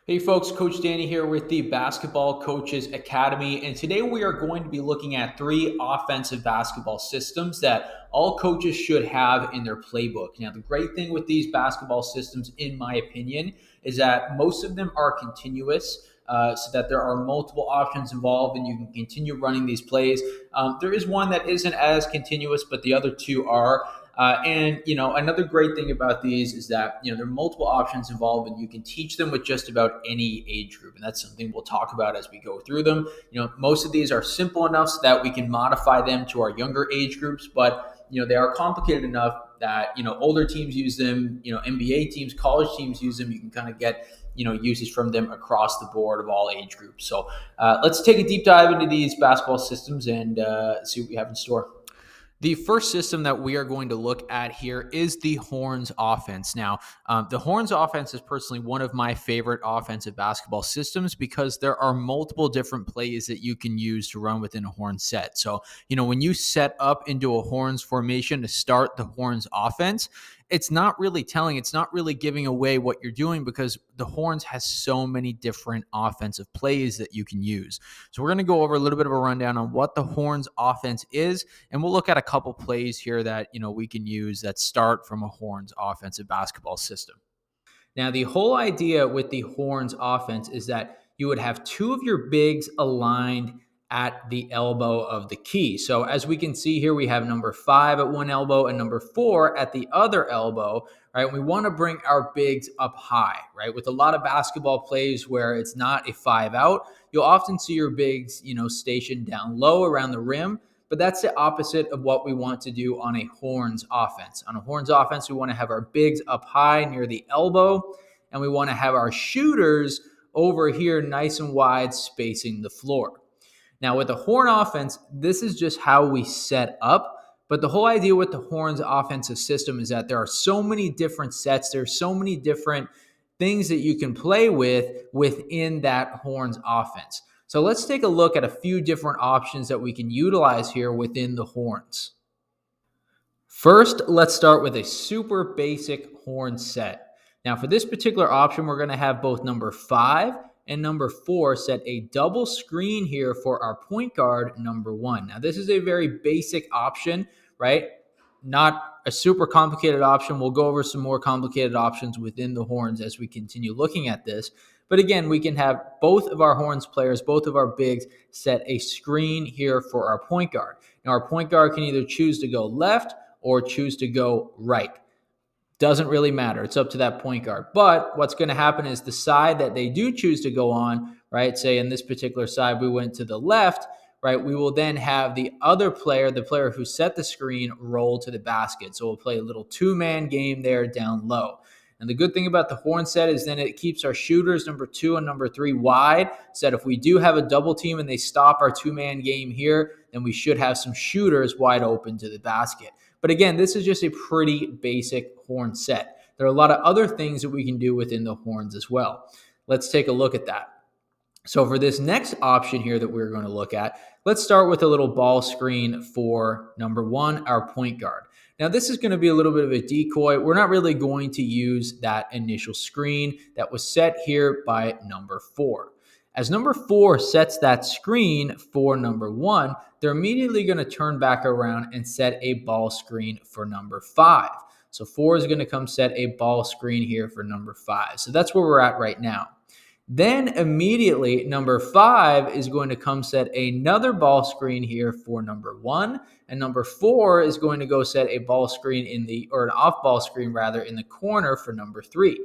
Hey folks, Coach Danny here with the Basketball Coaches Academy, and today we are going to be looking at three offensive basketball systems that all coaches should have in their playbook. Now, the great thing with these basketball systems, in my opinion, is that most of them are continuous. So that there are multiple options involved and you can continue running these plays. There is one that isn't as continuous, but the other two are. And another great thing about these is that there are multiple options involved, and you can teach them with just about any age group, and that's something we'll talk about as we go through them. Most of these are simple enough so that we can modify them to our younger age groups, but they are complicated enough that older teams use them. NBA teams, college teams use them. You can kind of get usage from them across the board of all age groups. So let's take a deep dive into these basketball systems and see what we have in store. The first system that we are going to look at here is the Horns offense. Now, the Horns offense is personally one of my favorite offensive basketball systems because there are multiple different plays that you can use to run within a Horns set. So, when you set up into a Horns formation to start the Horns offense, it's not really telling, it's not really giving away what you're doing because the Horns has so many different offensive plays that you can use. So we're going to go over a little bit of a rundown on what the Horns offense is, and we'll look at a couple plays here that we can use that start from a Horns offensive basketball system. Now, the whole idea with the Horns offense is that you would have two of your bigs aligned at the elbow of the key. So as we can see here, we have number 5 at one elbow and number 4 at the other elbow, right? We want to bring our bigs up high, right? With a lot of basketball plays where it's not a 5 out, you'll often see your bigs, stationed down low around the rim. But that's the opposite of what we want to do on a Horns offense. On a Horns offense, we want to have our bigs up high near the elbow, and we want to have our shooters over here nice and wide spacing the floor. Now, with the Horn offense, this is just how we set up. But the whole idea with the Horns offensive system is that there are so many different sets. There's so many different things that you can play with within that Horns offense. So let's take a look at a few different options that we can utilize here within the Horns. First, let's start with a super basic horn set. Now, for this particular option, we're going to have both number 5 and number 4 set a double screen here for our point guard, number 1. Now, this is a very basic option, right? Not a super complicated option. We'll go over some more complicated options within the Horns as we continue looking at this. But again, we can have both of our Horns players, both of our bigs, set a screen here for our point guard. Now, our point guard can either choose to go left or choose to go right. Doesn't really matter. It's up to that point guard. But what's going to happen is the side that they do choose to go on, right? Say in this particular side, we went to the left, right? We will then have the other player, the player who set the screen, roll to the basket. So we'll play a little two-man game there down low. And the good thing about the horn set is then it keeps our shooters, number 2 and number 3, wide. So that if we do have a double team and they stop our two-man game here, then we should have some shooters wide open to the basket. But again, this is just a pretty basic horn set. There are a lot of other things that we can do within the horns as well. Let's take a look at that. So for this next option here that we're going to look at, let's start with a little ball screen for number 1, our point guard. Now, this is going to be a little bit of a decoy. We're not really going to use that initial screen that was set here by number 4. As number 4 sets that screen for number 1, they're immediately going to turn back around and set a ball screen for number 5. So 4 is going to come set a ball screen here for number 5. So that's where we're at right now. Then immediately number 5 is going to come set another ball screen here for number 1. And number 4 is going to go set a ball screen or an off ball screen rather, in the corner for number 3.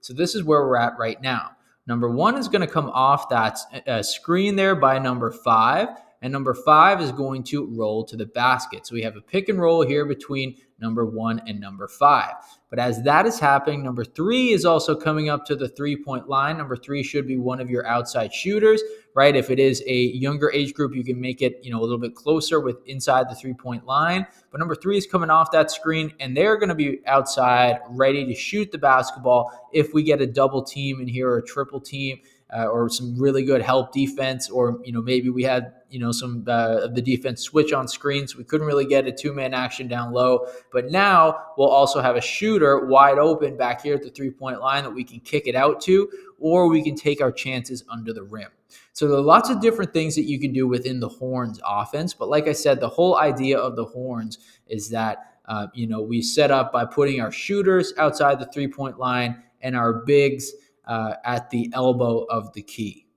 So this is where we're at right now. Number 1 is going to come off that screen there by number 5. And number 5 is going to roll to the basket. So we have a pick and roll here between number 1 and number 5. But as that is happening, number 3 is also coming up to the three-point line. Number 3 should be one of your outside shooters, right? If it is a younger age group, you can make it, a little bit closer with inside the three-point line. But number 3 is coming off that screen, and they're going to be outside ready to shoot the basketball if we get a double team in here or a triple team. Or some really good help defense, or maybe we had some of the defense switch on screens. We couldn't really get a two-man action down low. But now we'll also have a shooter wide open back here at the 3-point line that we can kick it out to, or we can take our chances under the rim. So there are lots of different things that you can do within the Horns offense. But like I said, the whole idea of the Horns is that we set up by putting our shooters outside the 3-point line and our bigs at the elbow of the key.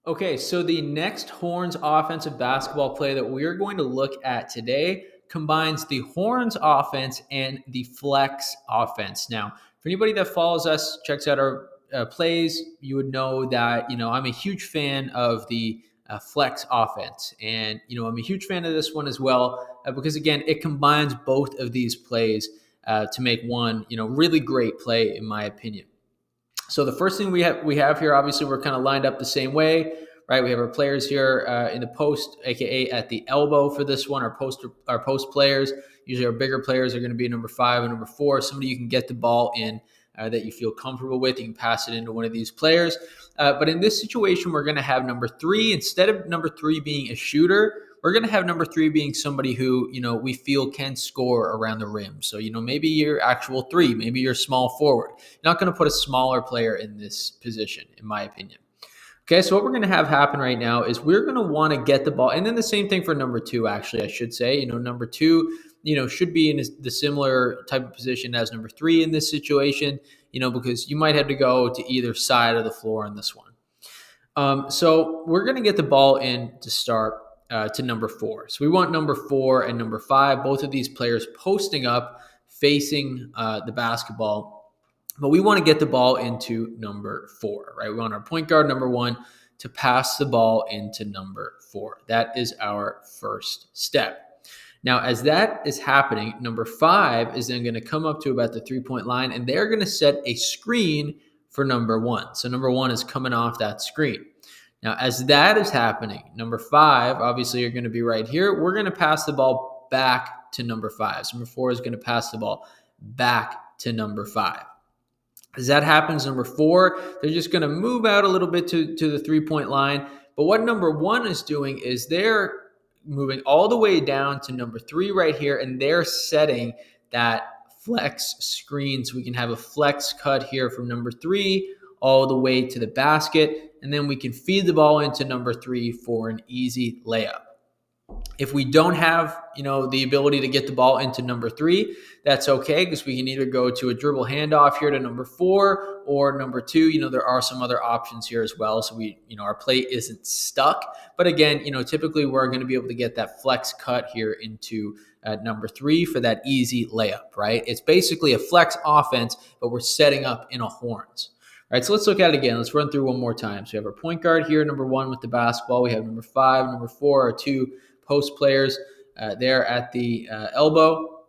Okay, so the next Horns offensive basketball play that we're going to look at today combines the Horns offense and the flex offense. Now, for anybody that follows us, checks out our plays, you would know that, I'm a huge fan of the flex offense. And, I'm a huge fan of this one as well because, again, it combines both of these plays to make one, really great play, in my opinion. So the first thing we have here, obviously, we're kind of lined up the same way, right? We have our players here in the post, aka at the elbow for this one. Our post players, usually our bigger players, are going to be number 5 and number 4. Somebody you can get the ball in that you feel comfortable with. You can pass it into one of these players. But in this situation, we're going to have number 3 instead of number 3 being a shooter. We're going to have number 3 being somebody who, we feel can score around the rim. So, maybe you're actual 3, maybe you're small forward. You're not going to put a smaller player in this position, in my opinion. Okay, so what we're going to have happen right now is we're going to want to get the ball. And then the same thing for number 2, actually, I should say. Number 2, should be in the similar type of position as number 3 in this situation, because you might have to go to either side of the floor on this one. So we're going to get the ball in to start to number 4. So we want number 4 and number 5, both of these players posting up, facing the basketball. But we want to get the ball into number 4, right? We want our point guard, number 1, to pass the ball into number 4. That is our first step. Now, as that is happening, number 5 is then going to come up to about the 3-point line, and they're going to set a screen for number 1. So number 1 is coming off that screen. Now, as that is happening, number 5, obviously, you're going to be right here. We're going to pass the ball back to number 5. So number 4 is going to pass the ball back to number 5. As that happens, number 4, they're just going to move out a little bit to the 3-point line. But what number 1 is doing is they're moving all the way down to number 3 right here, and they're setting that flex screen. So we can have a flex cut here from number 3 all the way to the basket, and then we can feed the ball into number 3 for an easy layup. If we don't have, the ability to get the ball into number 3, that's okay, because we can either go to a dribble handoff here to number 4 or number 2. There are some other options here as well. So our play isn't stuck. But again, typically we're going to be able to get that flex cut here into number 3 for that easy layup, right? It's basically a flex offense, but we're setting up in a Horns. All right, so let's look at it again. Let's run through one more time. So we have our point guard here, number 1 with the basketball. We have number 5, number 4 are 2 post players there at the elbow,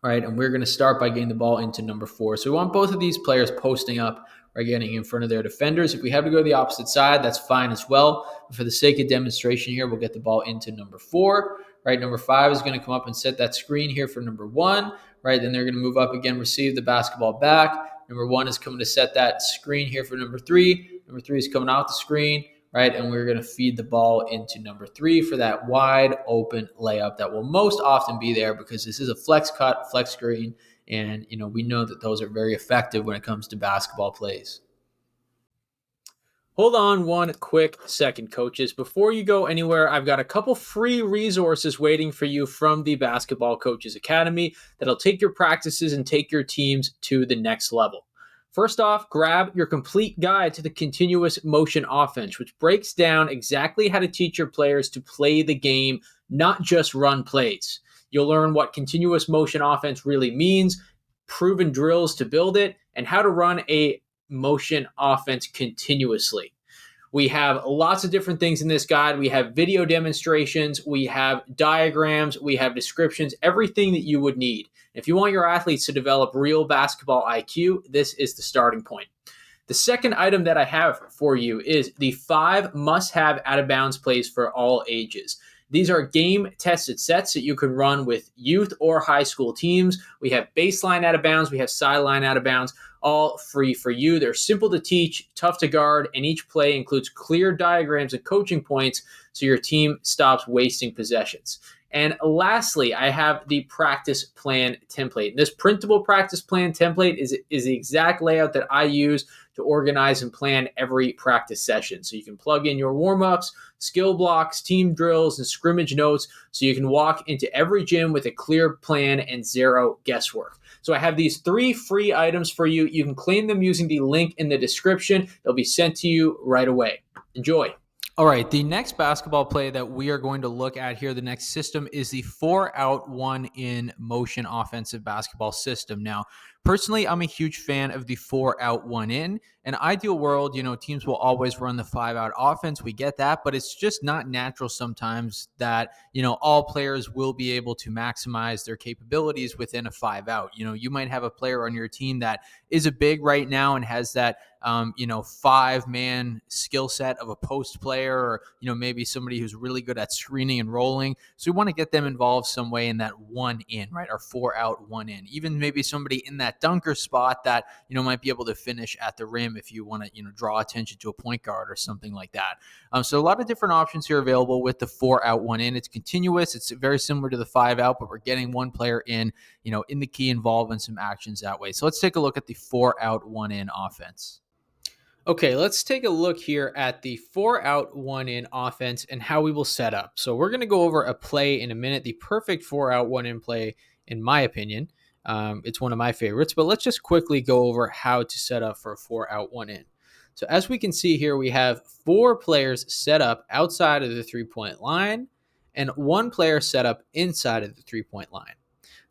right? And we're going to start by getting the ball into number 4. So we want both of these players posting up or getting in front of their defenders. If we have to go to the opposite side, that's fine as well. But for the sake of demonstration here, we'll get the ball into number 4, right? Number 5 is going to come up and set that screen here for number 1, right? Then they're going to move up again, receive the basketball back. Number 1 is coming to set that screen here for number 3. Number 3 is coming out the screen, right? And we're going to feed the ball into number 3 for that wide open layup that will most often be there because this is a flex cut, flex screen. And, we know that those are very effective when it comes to basketball plays. Hold on one quick second, coaches. Before you go anywhere, I've got a couple free resources waiting for you from the Basketball Coaches Academy that'll take your practices and take your teams to the next level. First off, grab your complete guide to the continuous motion offense, which breaks down exactly how to teach your players to play the game, not just run plays. You'll learn what continuous motion offense really means, proven drills to build it, and how to run a motion offense continuously. We have lots of different things in this guide. We have video demonstrations, we have diagrams, we have descriptions, everything that you would need. If you want your athletes to develop real basketball IQ, this is the starting point. The second item that I have for you is the 5 must-have out-of-bounds plays for all ages. These are game-tested sets that you can run with youth or high school teams. We have baseline out of bounds. We have sideline out of bounds, all free for you. They're simple to teach, tough to guard, and each play includes clear diagrams and coaching points so your team stops wasting possessions. And lastly, I have the practice plan template. This printable practice plan template is the exact layout that I use to organize and plan every practice session. So you can plug in your warm-ups, skill blocks, team drills, and scrimmage notes so you can walk into every gym with a clear plan and zero guesswork. So I have these 3 free items for you. You can claim them using the link in the description. They'll be sent to you right away. Enjoy. All right, the next basketball play that we are going to look at here, the next system is the 4-out, 1-in motion offensive basketball system. Now, personally, I'm a huge fan of the 4-out, 1-in. In an ideal world, teams will always run the 5-out offense. We get that, but it's just not natural sometimes that, all players will be able to maximize their capabilities within a 5-out. You might have a player on your team that is a big right now and has that 5-man skill set of a post player, or maybe somebody who's really good at screening and rolling. So we want to get them involved some way in that 1-in, right? Our 4-out, 1-in. Even maybe somebody in that dunker spot that might be able to finish at the rim if you want to draw attention to a point guard or something like that. So a lot of different options here available with the 4-out, 1-in. It's continuous. It's very similar to the 5-out, but we're getting one player in the key, involved in some actions that way. So let's take a look at the 4-out, 1-in offense. Okay, let's take a look here at the 4-out, 1-in offense and how we will set up. So we're going to go over a play in a minute, the perfect 4-out, 1-in play, in my opinion. It's one of my favorites, but let's just quickly go over how to set up for a 4-out, 1-in. So as we can see here, we have 4 players set up outside of the 3-point line and 1 player set up inside of the 3-point line.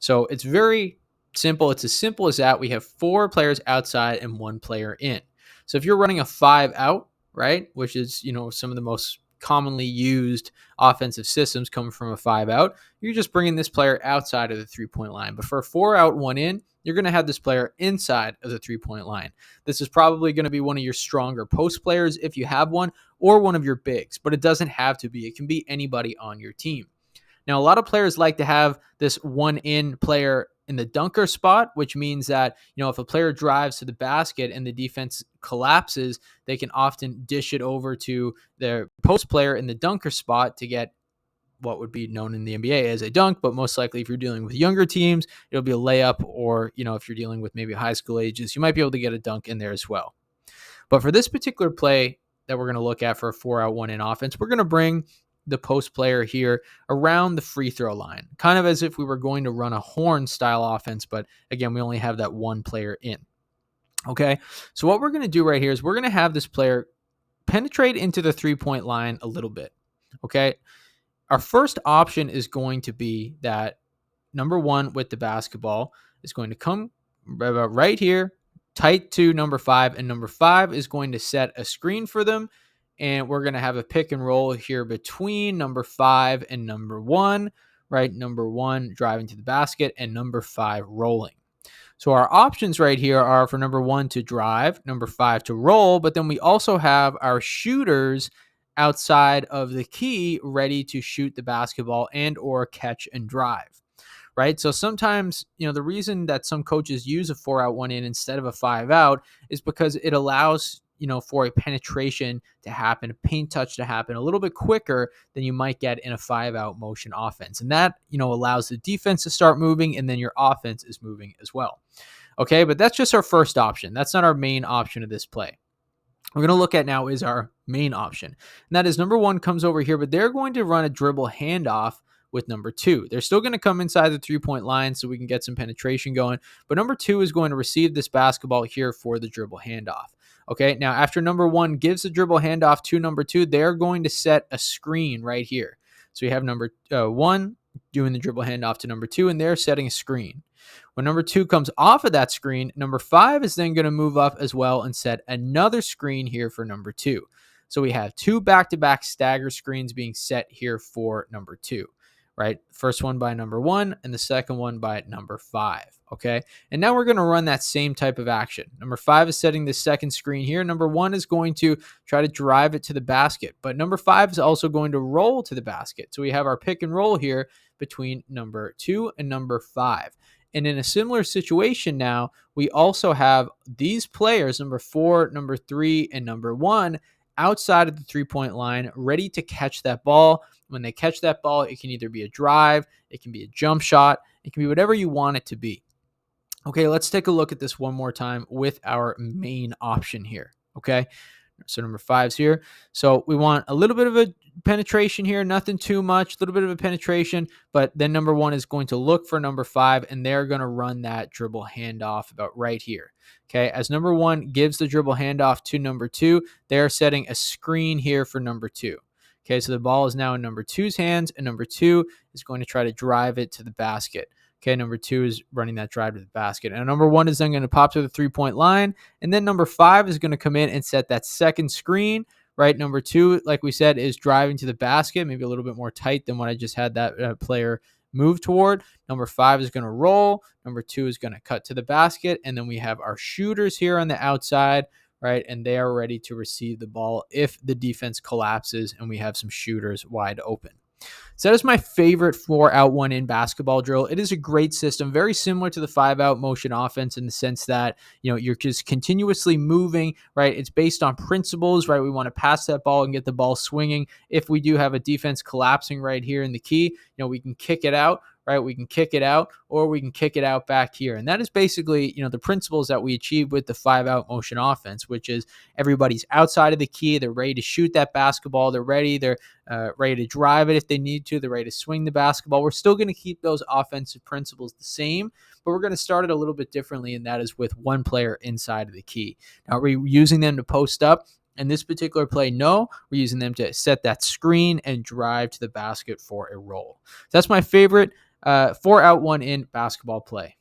So it's very simple. It's as simple as that. We have 4 players outside and 1 player in. So if you're running a 5-out, right, which is, some of the most commonly used offensive systems come from a 5-out, you're just bringing this player outside of the 3-point line. But for a 4-out, 1-in, you're going to have this player inside of the 3-point line. This is probably going to be one of your stronger post players if you have one, or one of your bigs, but it doesn't have to be. It can be anybody on your team. Now, a lot of players like to have this 1-in player in the dunker spot, which means that, if a player drives to the basket and the defense collapses, they can often dish it over to their post player in the dunker spot to get what would be known in the NBA as a dunk. But most likely, if you're dealing with younger teams, it'll be a layup, or, if you're dealing with maybe high school ages, you might be able to get a dunk in there as well. But for this particular play that we're going to look at for a 4-out, 1-in offense, we're going to bring the post player here around the free throw line, kind of as if we were going to run a horn style offense. But again, we only have that 1 player in. Okay. So what we're going to do right here is we're going to have this player penetrate into the 3-point line a little bit. Okay. Our first option is going to be that number 1 with the basketball is going to come right here, tight to number 5, and number 5 is going to set a screen for them. And we're going to have a pick and roll here between number 5 and number 1, right? Number 1 driving to the basket and number 5 rolling. So our options right here are for number 1 to drive, number 5 to roll, but then we also have our shooters outside of the key ready to shoot the basketball and or catch and drive, right? So sometimes, the reason that some coaches use a 4-out, 1-in instead of a 5-out is because it allows for a penetration to happen, a paint touch to happen a little bit quicker than you might get in a 5-out motion offense. And that, allows the defense to start moving, and then your offense is moving as well. Okay, but that's just our first option. That's not our main option of this play. We're going to look at now is our main option. And that is number 1 comes over here, but they're going to run a dribble handoff with number 2. They're still going to come inside the 3-point line so we can get some penetration going. But number 2 is going to receive this basketball here for the dribble handoff. Okay, now after number 1 gives the dribble handoff to number 2, they're going to set a screen right here. So we have number 1 doing the dribble handoff to number 2, and they're setting a screen. When number 2 comes off of that screen, number 5 is then going to move up as well and set another screen here for number 2. So we have 2 back-to-back stagger screens being set here for number 2. Right? First one by number 1 and the second one by number 5. Okay. And now we're going to run that same type of action. Number 5 is setting the second screen here. Number 1 is going to try to drive it to the basket, but number 5 is also going to roll to the basket. So we have our pick and roll here between number 2 and number 5. And in a similar situation now, we also have these players, number 4, number 3, and number 1, outside of the 3-point line, ready to catch that ball. When they catch that ball, it can either be a drive, it can be a jump shot, it can be whatever you want it to be. Okay, let's take a look at this one more time with our main option here. Okay, so number 5's here. So we want a little bit of a penetration here, nothing too much, a little bit of a penetration, but then number 1 is going to look for number 5, and they're going to run that dribble handoff about right here. Okay, as number 1 gives the dribble handoff to number 2, they're setting a screen here for number 2. Okay, so the ball is now in number 2's hands, and number 2 is going to try to drive it to the basket. Okay, number 2 is running that drive to the basket. And number 1 is then going to pop to the 3-point line. And then number 5 is going to come in and set that second screen, right? Number 2, like we said, is driving to the basket, maybe a little bit more tight than what I just had that player move toward. Number 5 is going to roll. Number 2 is going to cut to the basket. And then we have our shooters here on the outside, right? And they are ready to receive the ball if the defense collapses and we have some shooters wide open. So that is my favorite 4-out 1-in basketball drill. It is a great system, very similar to the 5-out motion offense in the sense that, you're just continuously moving, right? It's based on principles, right? We want to pass that ball and get the ball swinging. If we do have a defense collapsing right here in the key, we can kick it out, right? We can kick it out, or we can kick it out back here. And that is basically, the principles that we achieve with the 5-out motion offense, which is everybody's outside of the key. They're ready to shoot that basketball. They're ready. They're ready to drive it if they need to. They're ready to swing the basketball. We're still going to keep those offensive principles the same, but we're going to start it a little bit differently, and that is with one player inside of the key. Now, are we using them to post up? In this particular play, no. We're using them to set that screen and drive to the basket for a roll. That's my favorite 4-out 1-in basketball play.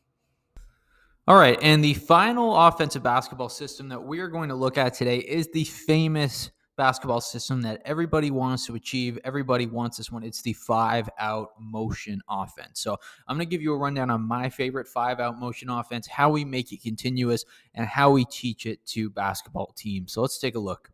All right, and the final offensive basketball system that we are going to look at today is the famous basketball system that everybody wants to achieve. Everybody wants this one. It's the 5-out motion offense. So I'm going to give you a rundown on my favorite 5-out motion offense, how we make it continuous, and how we teach it to basketball teams. So let's take a look.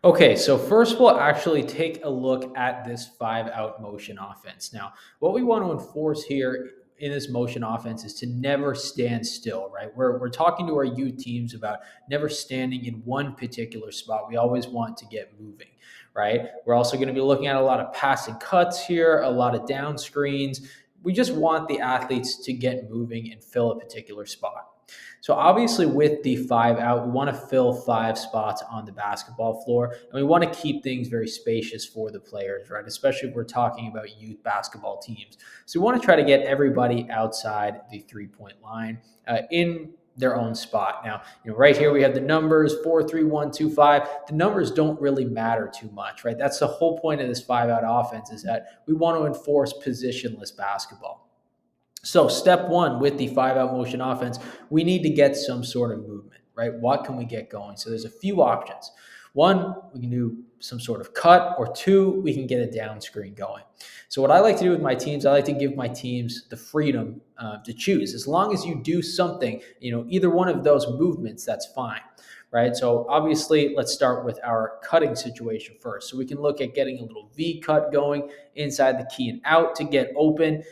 Okay, so first we'll actually take a look at this 5-out motion offense. Now, what we want to enforce here in this motion offense is to never stand still, right? We're talking to our youth teams about never standing in one particular spot. We always want to get moving, right? We're also going to be looking at a lot of passing cuts here, a lot of down screens. We just want the athletes to get moving and fill a particular spot. So obviously with the 5-out, we want to fill 5 spots on the basketball floor, and we want to keep things very spacious for the players, right? Especially if we're talking about youth basketball teams. So we want to try to get everybody outside the 3-point line in their own spot. Now, right here we have the numbers 4, 3, 1, 2, 5. The numbers don't really matter too much, right? That's the whole point of this 5-out offense, is that we want to enforce positionless basketball. So step 1 with the 5-out motion offense, we need to get some sort of movement, right? What can we get going? So there's a few options. 1, we can do some sort of cut, or 2, we can get a down screen going. So what I like to do with my teams, I like to give my teams the freedom to choose. As long as you do something, either one of those movements, that's fine. Right. So obviously, let's start with our cutting situation first. So we can look at getting a little V cut going inside the key and out to get open.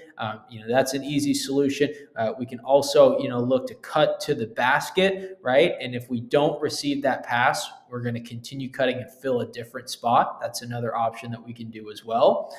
That's an easy solution. We can also, look to cut to the basket, right? And if we don't receive that pass, we're going to continue cutting and fill a different spot. That's another option that we can do as well.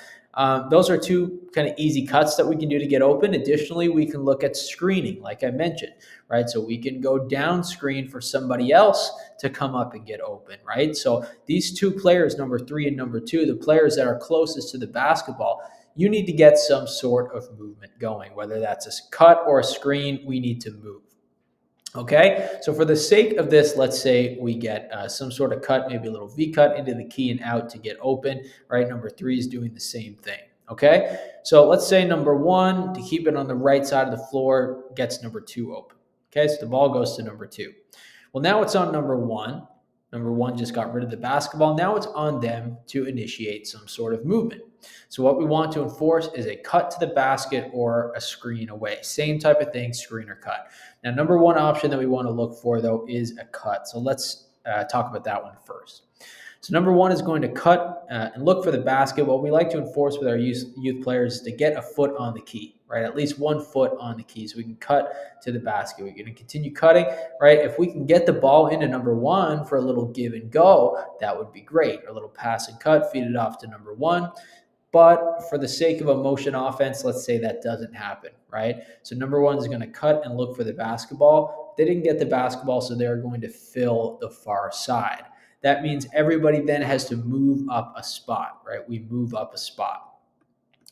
Those are 2 kind of easy cuts that we can do to get open. Additionally, we can look at screening, like I mentioned, right? So we can go down screen for somebody else to come up and get open, right? So these 2 players, number 3 and number 2, the players that are closest to the basketball, you need to get some sort of movement going, whether that's a cut or a screen, we need to move. Okay, so for the sake of this, let's say we get some sort of cut, maybe a little V cut into the key and out to get open, right? Number 3 is doing the same thing. Okay, so let's say number 1, to keep it on the right side of the floor, gets number 2 open. Okay, so the ball goes to number 2. Well, now it's on number 1. Number 1 just got rid of the basketball. Now it's on them to initiate some sort of movement. So what we want to enforce is a cut to the basket or a screen away. Same type of thing, screen or cut. Now, number 1 option that we want to look for, though, is a cut. So let's talk about that one first. So number one is going to cut and look for the basket. What we like to enforce with our youth players is to get a foot on the key, right? At least 1 foot on the key so we can cut to the basket. We're going to continue cutting, right? If we can get the ball into number one for a little give and go, that would be great. A little pass and cut, feed it off to number one. But for the sake of a motion offense, let's say that doesn't happen, right? So number one is going to cut and look for the basketball. They didn't get the basketball, so they're going to fill the far side. That means everybody then has to move up a spot, right? We move up a spot.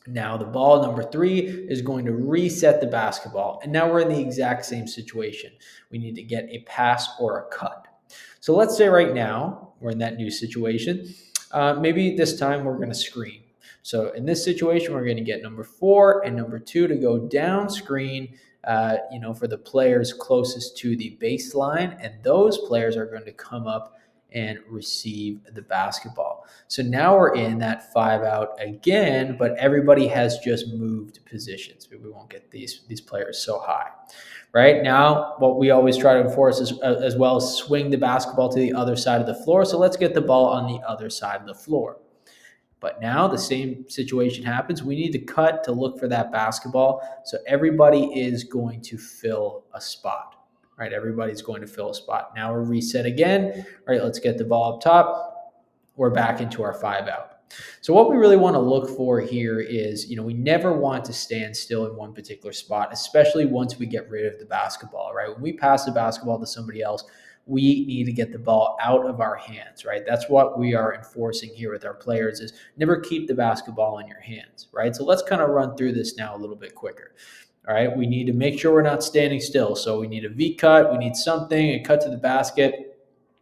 Now the ball, number three, is going to reset the basketball. And now we're in the exact same situation. We need to get a pass or a cut. So let's say right now we're in that new situation. Maybe this time we're going to screen. So in this situation, we're going to get number 4 and number 2 to go down screen, for the players closest to the baseline. And those players are going to come up and receive the basketball. So now we're in that 5 out again, but everybody has just moved positions. We won't get these players so high. Right now, what we always try to enforce is, as well as swing the basketball to the other side of the floor. So let's get the ball on the other side of the floor. But now the same situation happens. We need to cut to look for that basketball. So everybody is going to fill a spot, right? Everybody's going to fill a spot. Now we're reset again. All right, let's get the ball up top. We're back into our 5 out. So what we really want to look for here is, we never want to stand still in one particular spot, especially once we get rid of the basketball, right? When we pass the basketball to somebody else, we need to get the ball out of our hands, right? That's what we are enforcing here with our players is never keep the basketball in your hands, right? So let's kind of run through this now a little bit quicker. All right, we need to make sure we're not standing still. So we need a V cut, we need something, a cut to the basket,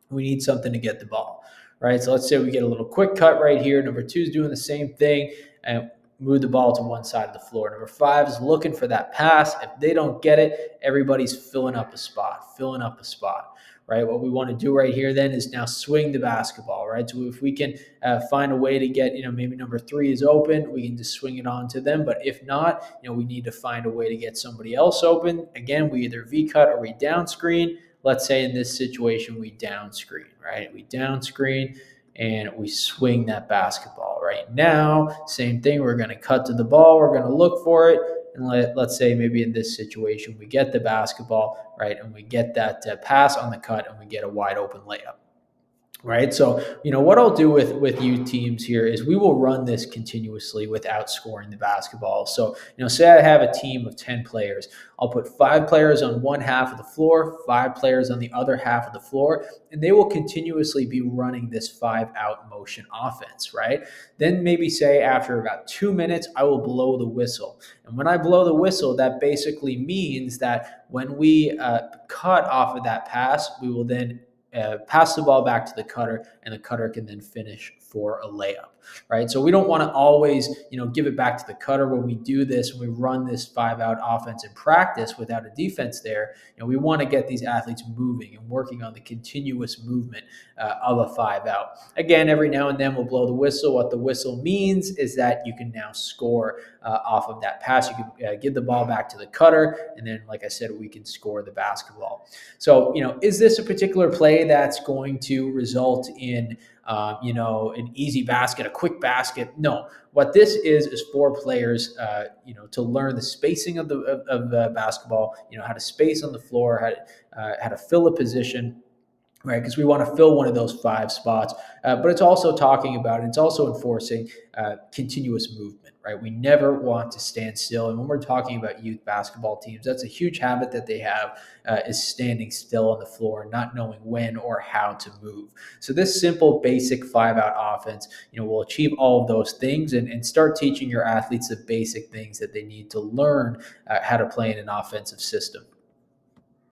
we need something to get the ball, right? So let's say we get a little quick cut right here. Number 2 is doing the same thing and move the ball to one side of the floor. Number 5 is looking for that pass. If they don't get it, everybody's filling up a spot, right? What we want to do right here then is now swing the basketball, right? So if we can find a way to get, maybe number 3 is open, we can just swing it on to them. But if not, we need to find a way to get somebody else open. Again, we either V cut or we down screen. Let's say in this situation, we down screen, right? We down screen and we swing that basketball. Right now, same thing. We're going to cut to the ball. We're going to look for it. And let's say maybe in this situation, we get the basketball, right? And we get that pass on the cut and we get a wide open layup. Right. So, what I'll do with youth teams here is we will run this continuously without scoring the basketball. So, say I have a team of 10 players. I'll put 5 players on one half of the floor, 5 players on the other half of the floor, and they will continuously be running this 5 out motion offense. Right. Then maybe say after about 2 minutes, I will blow the whistle. And when I blow the whistle, that basically means that when we cut off of that pass, we will then pass the ball back to the cutter, and the cutter can then finish for a layup, right? So we don't want to always, give it back to the cutter when we do this, when we run this 5 out offense in practice without a defense there. We want to get these athletes moving and working on the continuous movement of a 5 out. Again, every now and then we'll blow the whistle. What the whistle means is that you can now score off of that pass. You can give the ball back to the cutter, and then, like I said, we can score the basketball. So, is this a particular play that's going to result in an easy basket, a quick basket? No. What this is for players, to learn the spacing of the basketball, how to space on the floor, how to fill a position, right? Because we want to fill one of those 5 spots. But it's also talking about, it's also enforcing continuous movement, right? We never want to stand still. And when we're talking about youth basketball teams, that's a huge habit that they have, is standing still on the floor, not knowing when or how to move. So this simple, basic 5 out offense, will achieve all of those things and start teaching your athletes the basic things that they need to learn how to play in an offensive system.